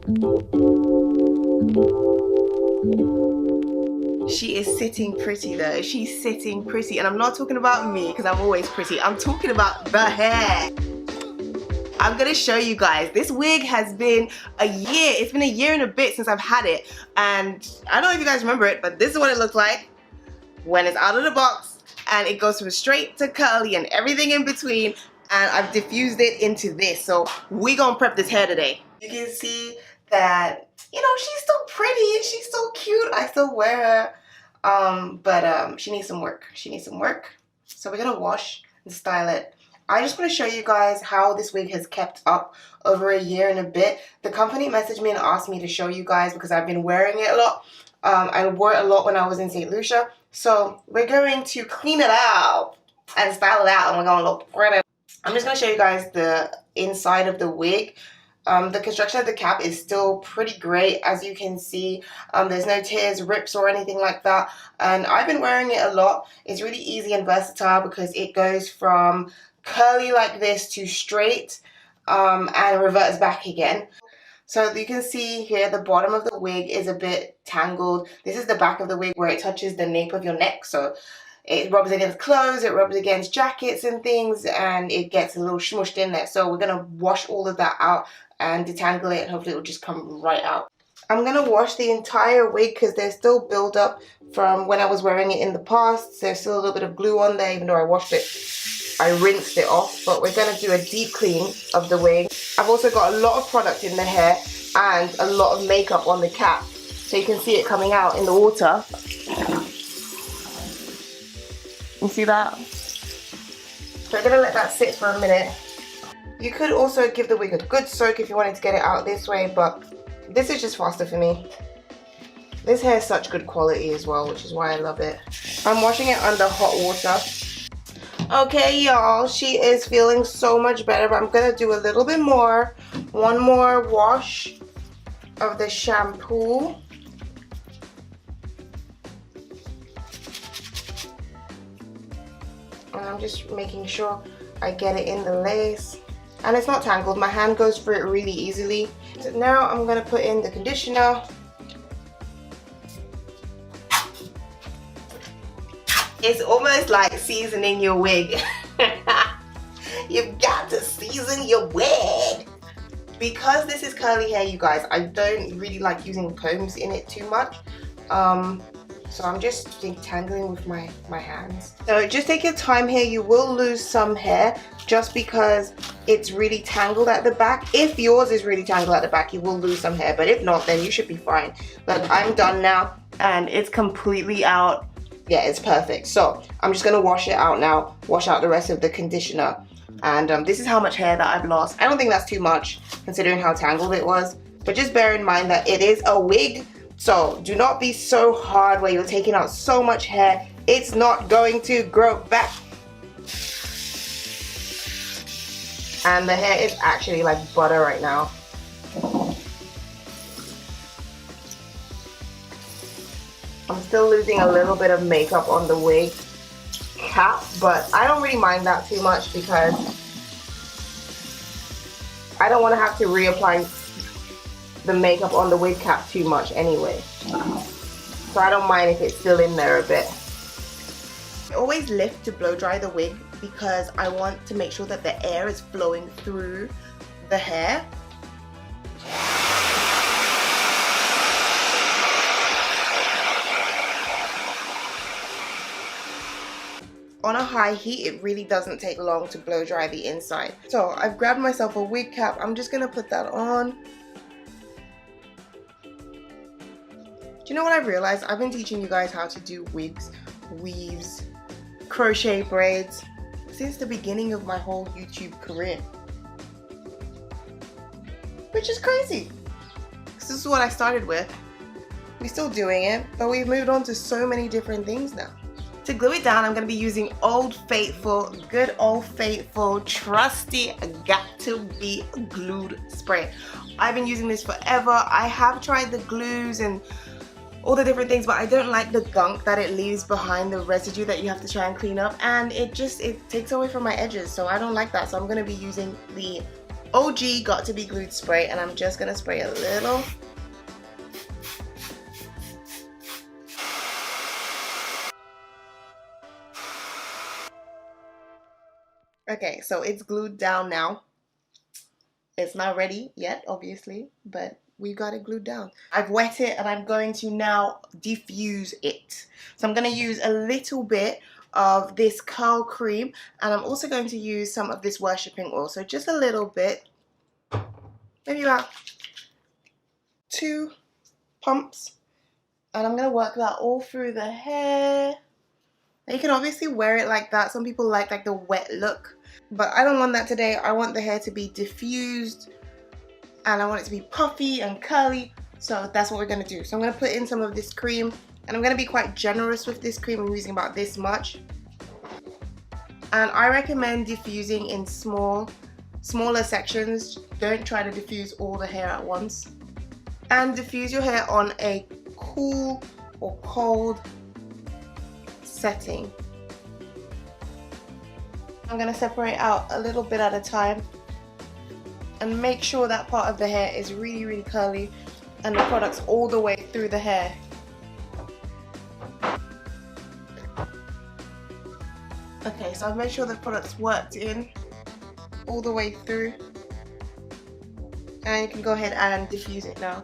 She is sitting pretty though. She's sitting pretty, and I'm not talking about me because I'm always pretty. I'm talking about the hair. I'm gonna show you guys. This wig has been a year. It's been a year and a bit since I've had it, and I don't know if you guys remember it, but this is what it looks like when it's out of the box, and it goes from straight to curly and everything in between, and I've diffused it into this. So we gonna prep this hair today. You can see that, you know, she's still pretty, she's still cute. I still wear her, but she needs some work. She needs some work. So we're gonna wash and style it. I just want to show you guys how this wig has kept up over a year and a bit. The company messaged me and asked me to show you guys because I've been wearing it a lot. I wore it a lot when I was in St. Lucia. So we're going to clean it out and style it out, and we're going to look pretty. I'm just going to show you guys the inside of the wig. The construction of the cap is still pretty great, as you can see. There's no tears, rips, or anything like that. And I've been wearing it a lot. It's really easy and versatile because it goes from curly like this to straight and reverts back again. So you can see here the bottom of the wig is a bit tangled. This is the back of the wig where it touches the nape of your neck. So it rubs against clothes, it rubs against jackets and things, and it gets a little smushed in there. So we're going to wash all of that out and detangle it, and hopefully it will just come right out. I'm going to wash the entire wig because there's still build-up from when I was wearing it in the past. There's still a little bit of glue on there, even though I washed it. I rinsed it off, but we're going to do a deep clean of the wig. I've also got a lot of product in the hair and a lot of makeup on the cap. So you can see it coming out in the water. You see that? So we're going to let that sit for a minute. You could also give the wig a good soak if you wanted to get it out this way, but this is just faster for me. This hair is such good quality as well, which is why I love it. I'm washing it under hot water. Okay, y'all, she is feeling so much better, but I'm gonna do a little bit more. One more wash of the shampoo. And I'm just making sure I get it in the lace. And it's not tangled, my hand goes through it really easily. So now I'm gonna put in the conditioner. It's almost like seasoning your wig. You've got to season your wig. Because this is curly hair, you guys, I don't really like using combs in it too much. So I'm just detangling with my hands. So just take your time here. You will lose some hair just because it's really tangled at the back. If yours is really tangled at the back, you will lose some hair. But if not, then you should be fine. Look, I'm done now and it's completely out. Yeah, it's perfect. So I'm just gonna wash it out now, wash out the rest of the conditioner. And this is how much hair that I've lost. I don't think that's too much considering how tangled it was, but just bear in mind that it is a wig, so do not be so hard where you're taking out so much hair. It's not going to grow back. And the hair is actually like butter right now. I'm still losing a little bit of makeup on the wig cap, but I don't really mind that too much because I don't want to have to reapply the makeup on the wig cap too much anyway. So I don't mind if it's still in there a bit. I always lift to blow dry the wig because I want to make sure that the air is flowing through the hair. On a high heat, it really doesn't take long to blow dry the inside. So I've grabbed myself a wig cap. I'm just gonna put that on. Do you know what I've realized? I've been teaching you guys how to do wigs, weaves, crochet braids since the beginning of my whole YouTube career. Which is crazy. This is what I started with. We're still doing it, but we've moved on to so many different things now. To glue it down, I'm going to be using Old Faithful, good old faithful, trusty, got to be glued spray. I've been using this forever. I have tried the glues and all the different things, but I don't like the gunk that it leaves behind, the residue that you have to try and clean up, and it takes away from my edges, so I don't like that. So I'm going to be using the OG Got to Be Glued spray, and I'm just gonna spray a little. Okay, so it's glued down now. It's not ready yet, obviously, but we got it glued down. I've wet it and I'm going to now diffuse it. So I'm going to use a little bit of this curl cream, and I'm also going to use some of this worshipping oil. So just a little bit, maybe about 2 pumps, and I'm going to work that all through the hair. Now you can obviously wear it like that. Some people like the wet look, but I don't want that today. I want the hair to be diffused and I want it to be puffy and curly, so that's what we're going to do. So I'm going to put in some of this cream, and I'm going to be quite generous with this cream. I'm using about this much, and I recommend diffusing in smaller sections. Don't try to diffuse all the hair at once, and diffuse your hair on a cool or cold setting. I'm going to separate out a little bit at a time and make sure that part of the hair is really curly and the product's all the way through the hair. Okay, so I've made sure the product's worked in all the way through, and you can go ahead and diffuse it now.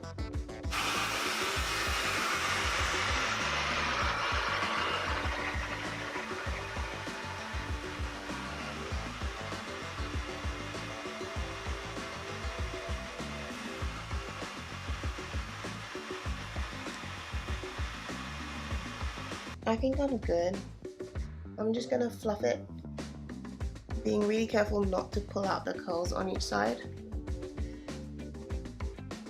I think I'm good. I'm just gonna fluff it, being really careful not to pull out the curls on each side.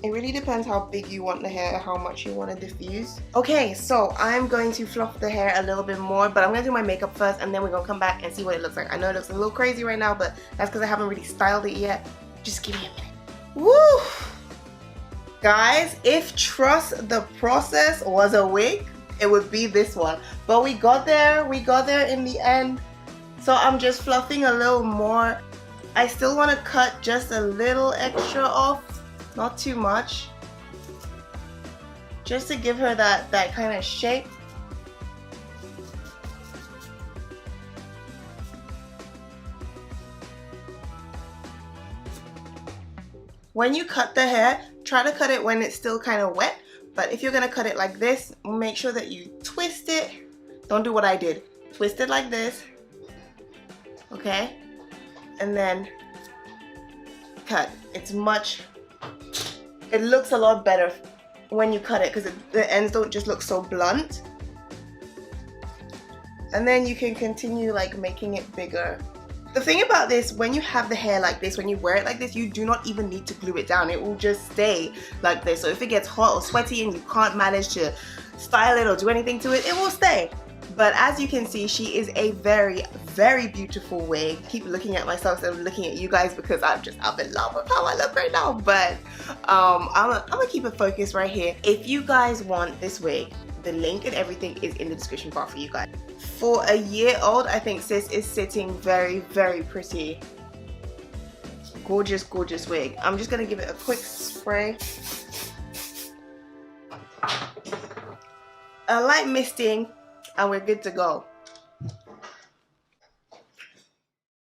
It really depends how big you want the hair, how much you want to diffuse. Okay, so I'm going to fluff the hair a little bit more, but I'm gonna do my makeup first, and then we're gonna come back and see what it looks like. I know it looks a little crazy right now, but that's because I haven't really styled it yet. Just give me a minute. Woo! Guys, if trust the process was a wig, it would be this one, but we got there in the end. So I'm just fluffing a little more. I still want to cut just a little extra off, not too much, just to give her that kind of shape. When you cut the hair, try to cut it when it's still kind of wet. But if you're gonna cut it like this, make sure that you twist it. Don't do what I did. Twist it like this, okay? And then cut. It looks a lot better when you cut it because the ends don't just look so blunt. And then you can continue like making it bigger. The thing about this, when you have the hair like this, when you wear it like this, you do not even need to glue it down. It will just stay like this. So if it gets hot or sweaty and you can't manage to style it or do anything to it, it will stay. But as you can see, she is a very beautiful wig. I keep looking at myself and looking at you guys because I'm in love with how I look right now. But I'm gonna keep it focused right here. If you guys want this wig, the link and everything is in the description bar for you guys. For a year old, I think sis is sitting very pretty. Gorgeous wig. I'm just gonna give it a quick spray. A light misting, and we're good to go.